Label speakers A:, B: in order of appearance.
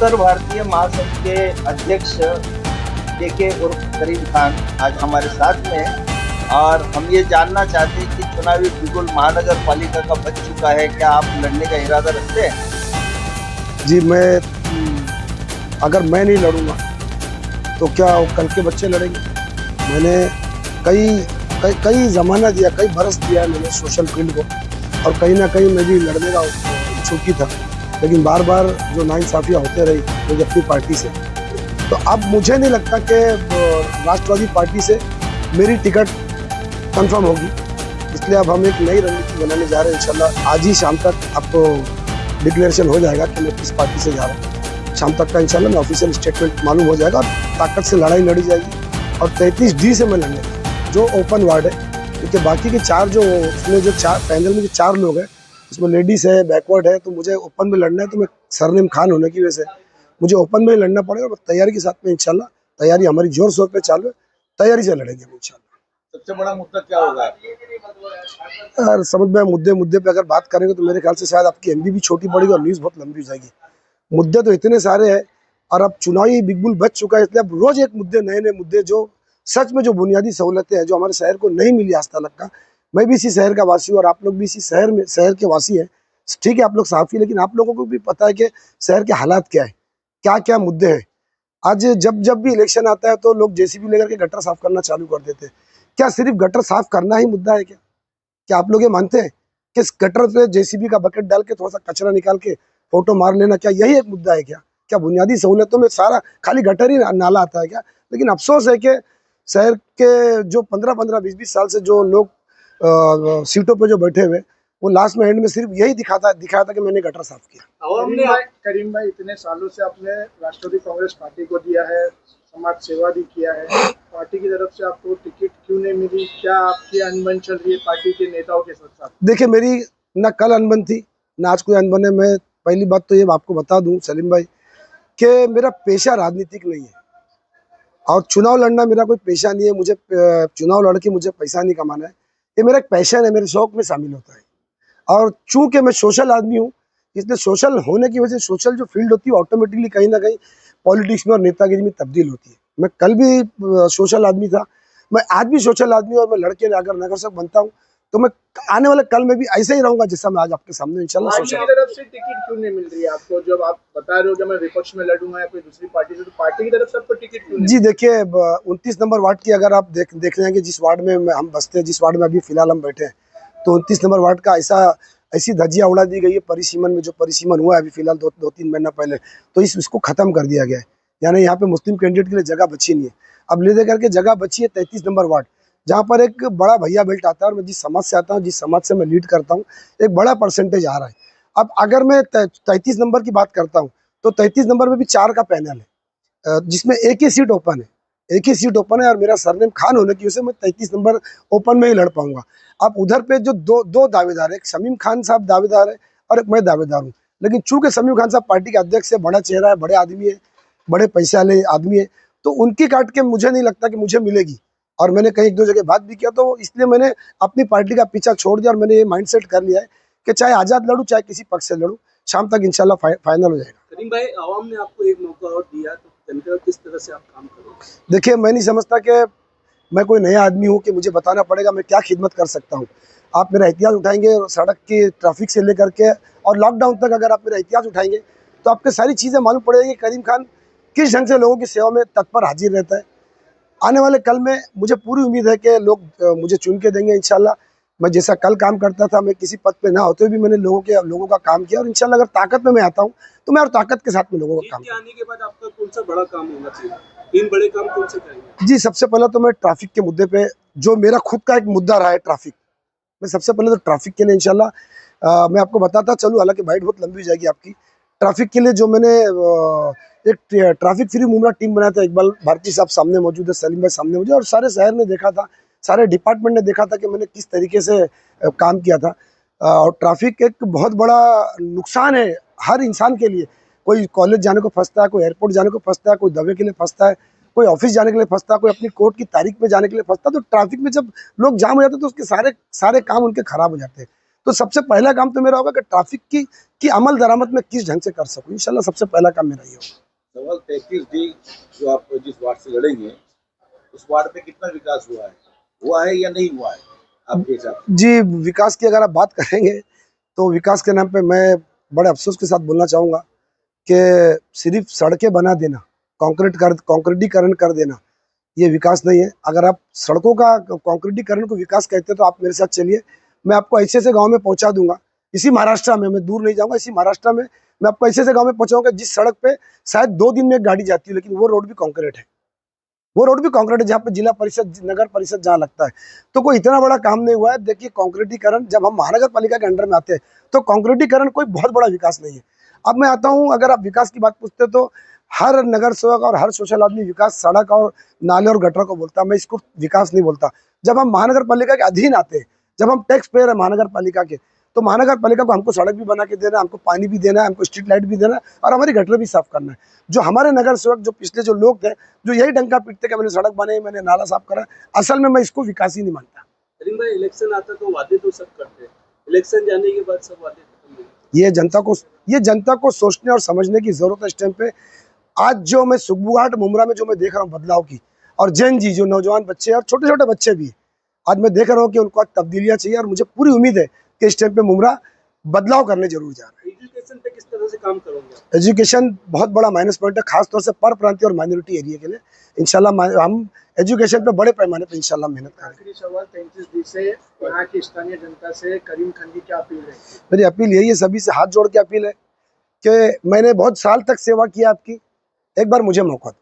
A: उत्तर भारतीय महासंघ के अध्यक्ष के उर्फ करीम खान आज हमारे साथ में है और हम ये जानना चाहते हैं कि चुनावी बिगुल महानगर पालिका का बच चुका है, क्या आप लड़ने का इरादा रखते हैं?
B: जी अगर मैं नहीं लड़ूंगा तो क्या कल के बच्चे लड़ेंगे? मैंने कई कई कई ज़माना दिया, कई बरस दिया मैंने सोशल फील्ड को, और कहीं ना कहीं मैं भी लड़ने का इच्छुक था, लेकिन बार बार जो नाइंसाफ़ियाँ होते रही मुझे अपनी पार्टी से। तो अब मुझे नहीं लगता कि राष्ट्रवादी पार्टी से मेरी टिकट कंफर्म होगी, इसलिए अब हम एक नई रणनीति बनाने जा रहे हैं। इंशाल्लाह आज ही शाम तक आपको डिक्लेरेशन हो जाएगा कि मैं किस पार्टी से जा रहा हूँ। शाम तक का इंशाल्लाह मैं ऑफिशियल स्टेटमेंट मालूम हो जाएगा और ताकत से लड़ाई लड़ी जाएगी। और 33D से मैं लड़ने जो ओपन वार्ड है, क्योंकि बाकी के चार जो उसमें जो चार पैनल में जो चार लोग हैं उसमें लेडीज़ है, बैकवर्ड है, तो मुझे ओपन में लड़ना है। तो मैं सरनेम खान होने की वजह से मुझे ओपन में ही लड़ना पड़ेगा। और तैयारी के साथ में इंशाल्लाह, तैयारी हमारी जोर शोर पे चालू है, तैयारी से लड़ेंगे हम इंशाल्लाह।
A: सबसे बड़ा मुद्दा क्या होगा?
B: यार समझ में मुद्दे पे अगर बात करेंगे तो मेरे ख्याल से शायद आपकी MB भी छोटी पड़ेगी और न्यूज़ बहुत लंबी हो जाएगी। मुद्दे तो इतने सारे हैं और अब चुनावी बिगुल बच चुका है, इसलिए अब रोज एक मुद्दे, नए नए मुद्दे जो सच में जो बुनियादी सहूलतें हैं जो हमारे शहर को नहीं मिली आज तक का। मैं भी इसी शहर का वासी हूँ और आप लोग भी इसी शहर के वासी हैं। ठीक है, आप लोग साफी, लेकिन आप लोगों को भी पता है कि शहर के हालात क्या है, क्या क्या मुद्दे हैं। आज जब भी इलेक्शन आता है तो लोग JCB लेकर के गटर साफ करना चालू कर देते हैं। क्या सिर्फ गटर साफ करना ही मुद्दा है? क्या आप लोग ये मानते हैं कि इस गटर पे JCB का बकेट डाल के थोड़ा सा कचरा निकाल के फोटो मार लेना, क्या यही एक मुद्दा है? क्या बुनियादी सहूलतों में सारा खाली गटर ही नाला आता है क्या? लेकिन अफसोस है कि शहर के जो 15-15, 20-20 साल से जो लोग सीटों पे जो बैठे हुए, वो लास्ट में एंड में सिर्फ यही दिखाता कि मैंने गटर साफ किया।
C: करीम भाई, इतने सालों से आपने राष्ट्रवादी कांग्रेस पार्टी को दिया है, समाज सेवा भी किया है, पार्टी की तरफ से आपको टिकट क्यों नहीं मिली? क्या आपकी अनबन चल रही है पार्टी के नेताओं के साथ?
B: देखिए, मेरी ना कल अनबन थी ना आज कोई अनबन है। मैं पहली बात तो ये आपको बता दूं सलीम भाई कि मेरा पेशा राजनीतिक नहीं है और चुनाव लड़ना मेरा कोई पेशा नहीं है। मुझे चुनाव लड़ के मुझे पैसा नहीं कमाना है, ये मेरा एक पैशन है, मेरे शौक में शामिल होता है। और चूंकि मैं सोशल आदमी हूँ, इसलिए सोशल होने की वजह से सोशल जो फील्ड होती है ऑटोमेटिकली कहीं ना कहीं पॉलिटिक्स में और नेतागिरी में तब्दील होती है। मैं कल भी सोशल आदमी था, मैं आज भी सोशल आदमी हूँ और मैं लड़के अगर नगर सेवक बनता हूँ तो मैं आने वाले कल में भी ऐसे ही रहूंगा जैसा मैं आज आपके सामने इंशाल्लाह
C: पार्टी की तरफ से टिकट क्यों नहीं मिल रही है आपको? जब आप बता रहे हो कि मैं विपक्ष में लड़ूंगा या कोई दूसरी पार्टी से, तो पार्टी की तरफ से आपको टिकट क्यों नहीं?
B: जी देखिए, 29 नंबर वार्ड की अगर आप देख रहे हैं कि जिस वार्ड में हम बसते हैं, जिस वार्ड में अभी फिलहाल हम बैठे हैं, तो 29 नंबर वार्ड का ऐसी धज्जियां उड़ा दी गई है परिसीमन में। जो परिसीमन हुआ है अभी फिलहाल 2-3 महीना पहले, तो इसको खत्म कर दिया गया है। यानी यहाँ पे मुस्लिम कैंडिडेट के लिए जगह बची नहीं है। अब ले दे करके जगह बची है 33 नंबर वार्ड, जहाँ पर एक बड़ा भैया बेल्ट आता है और मैं जिस समाज से आता हूँ, जिस समाज से मैं लीड करता हूँ, एक बड़ा परसेंटेज आ रहा है। अब अगर मैं 33 नंबर की बात करता हूँ तो 33 नंबर में भी 4 का पैनल है, जिसमें एक ही सीट ओपन है और मेरा सरनेम खान होने की वजह से मैं 33 नंबर ओपन में ही लड़ पाऊंगा। अब उधर पे जो दो दावेदार है, एक शमीम खान साहब दावेदार है और एक मैं दावेदार हूँ। लेकिन चूंकि शमीम खान साहब पार्टी के अध्यक्ष है, बड़ा चेहरा है, बड़े आदमी है, बड़े पैसे वाले आदमी है, तो उनकी काट के मुझे नहीं लगता कि मुझे मिलेगी। और मैंने कहीं 1-2 जगह बात भी किया, तो इसलिए मैंने अपनी पार्टी का पीछा छोड़ दिया और मैंने ये माइंडसेट कर लिया है कि चाहे आज़ाद लड़ूँ चाहे किसी पक्ष से लड़ूँ, शाम तक इंशाल्लाह फाइनल हो जाएगा।
C: करीम भाई, आवाम ने आपको एक मौका और दिया, तो जनता किस तरह से आप काम करोगे?
B: देखिए, मैं नहीं समझता कि मैं कोई नया आदमी हूँ कि मुझे बताना पड़ेगा मैं क्या खिदमत कर सकता हूँ। आप मेरा इतिहास उठाएंगे, सड़क की ट्रैफिक से लेकर के और लॉकडाउन तक अगर आप मेरा इतिहास उठाएंगे तो आपको सारी चीज़ें मालूम पड़ेगी करीम खान किस ढंग से लोगों की सेवा में तत्पर हाजिर रहता है। आने वाले कल में मुझे पूरी उम्मीद है कि लोग मुझे चुन के देंगे इंशाल्लाह। मैं जैसा कल काम करता था, मैं किसी पद पे ना होते हुए भी मैंने लोगों का काम किया, और इंशाल्लाह अगर ताकत में मैं आता हूँ तो मैं और ताकत के साथ में लोगों का काम
C: आने के बाद आपका कौन सा बड़ा काम होना चाहिए? 3 बड़े काम कौन से करेंगे?
B: जी, सबसे पहले तो मैं ट्रैफिक के मुद्दे पे, जो मेरा खुद का एक मुद्दा रहा है ट्रैफिक, मैं सबसे पहले तो ट्रैफिक के लिए इंशाल्लाह मैं आपको बताता चलूँ, हालांकि बाइट बहुत लंबी हो जाएगी आपकी। ट्रैफिक के लिए जो मैंने एक ट्रैफिक फ्री मुमरा टीम बनाया था, इकबाल भारती साहब सामने मौजूद है, सलीम भाई सामने मौजूद है, और सारे शहर ने देखा था, सारे डिपार्टमेंट ने देखा था कि मैंने किस तरीके से काम किया था। और ट्रैफिक एक बहुत बड़ा नुकसान है हर इंसान के लिए। कोई कॉलेज जाने को फंसता है, कोई एयरपोर्ट जाने को फंसता है, कोई दवा के लिए फंसता है, कोई ऑफिस जाने के लिए फंसता है, कोई अपनी कोर्ट की तारीख पे जाने के लिए फंसता है। तो ट्रैफिक में जब लोग जाम हो जाते हैं तो उसके सारे काम उनके खराब हो जाते हैं। तो सबसे पहला काम तो मेरा होगा कि ट्रैफिक की अमल दरामद में किस ढंग से कर सकूँ, इंशाल्लाह सबसे पहला काम मेरा ये होगा।
D: सवाल 33D जो आप जिस वार्ड से लड़ेंगे उस वार्ड में कितना विकास हुआ है या नहीं हुआ है आपके हिसाब से?
B: जी, विकास की अगर आप बात करेंगे तो विकास के नाम पे मैं बड़े अफसोस के साथ बोलना चाहूँगा कि सिर्फ सड़कें बना देना, कंक्रीटीकरण कर देना, ये विकास नहीं है। अगर आप सड़कों का कंक्रीटीकरण को विकास कहते हैं तो आप मेरे साथ चलिए, मैं आपको ऐसे ऐसे गांव में पहुंचा दूंगा, इसी महाराष्ट्र में, मैं दूर नहीं जाऊंगा, इसी महाराष्ट्र में मैं आपको ऐसे ऐसे गांव में पहुंचाऊंगा जिस सड़क पे शायद 2 दिन में एक गाड़ी जाती है, लेकिन वो रोड भी कंक्रीट है, वो रोड भी कंक्रीट है, जहाँ पे जिला परिषद, नगर परिषद जहाँ लगता है। तो कोई इतना बड़ा काम नहीं हुआ है। देखिए, कंक्रीटीकरण जब हम महानगर पालिका के अंडर में आते हैं तो कंक्रीटीकरण कोई बहुत बड़ा विकास नहीं है। अब मैं आता हूँ, अगर आप विकास की बात पूछते तो हर नगर सेवक और हर सोशल आदमी विकास सड़क और नाले और गटर को बोलता है, मैं इसको विकास नहीं बोलता। जब हम महानगर पालिका के अधीन आते हैं, जब हम टैक्स पेयर है महानगर पालिका के, तो महानगर पालिका को हमको सड़क भी बना के देना है, हमको पानी भी देना है, हमको स्ट्रीट लाइट भी देना है और हमारी गटर भी साफ करना है। जो हमारे नगर सेवक, जो पिछले जो लोग थे, जो यही डंका पीटते कि मैंने सड़क बनाई, मैंने नाला साफ करा, असल में मैं इसको विकास ही नहीं मानता।
E: करीम भाई, इलेक्शन आता तो वादे तो सब करते हैं, इलेक्शन जाने के बाद सब वादे खत्म हो जाते
B: ये जनता को सोचने और समझने की जरूरत है इस टाइम पे। आज जो मैं सुखबुघाट मुमरा में जो मैं देख रहा हूँ बदलाव की, और जेन जी जो नौजवान बच्चे और छोटे छोटे बच्चे भी, आज मैं देख रहा हूँ कि उनको आज तब्दीलियाँ चाहिए और मुझे पूरी उम्मीद है कि इस टाइम पे मुमरा बदलाव करने जरूर जा रहा है।
E: हैं। एजुकेशन पे किस तरह से काम करोगे?
B: एजुकेशन बहुत बड़ा माइनस पॉइंट है, खासतौर से पर प्रांतीय और माइनॉरिटी एरिया के लिए। इंशाल्लाह हम एजुकेशन पे बड़े पैमाने पे इंशाल्लाह मेहनत करेंगे।
C: आखिरी सवाल 33D से यहाँ की स्थानीय जनता से करीम खान की क्या अपील है?
B: मेरी अपील यही है, सभी से हाथ जोड़ के अपील है कि मैंने बहुत साल तक सेवा की आपकी, एक बार मुझे मौका दो।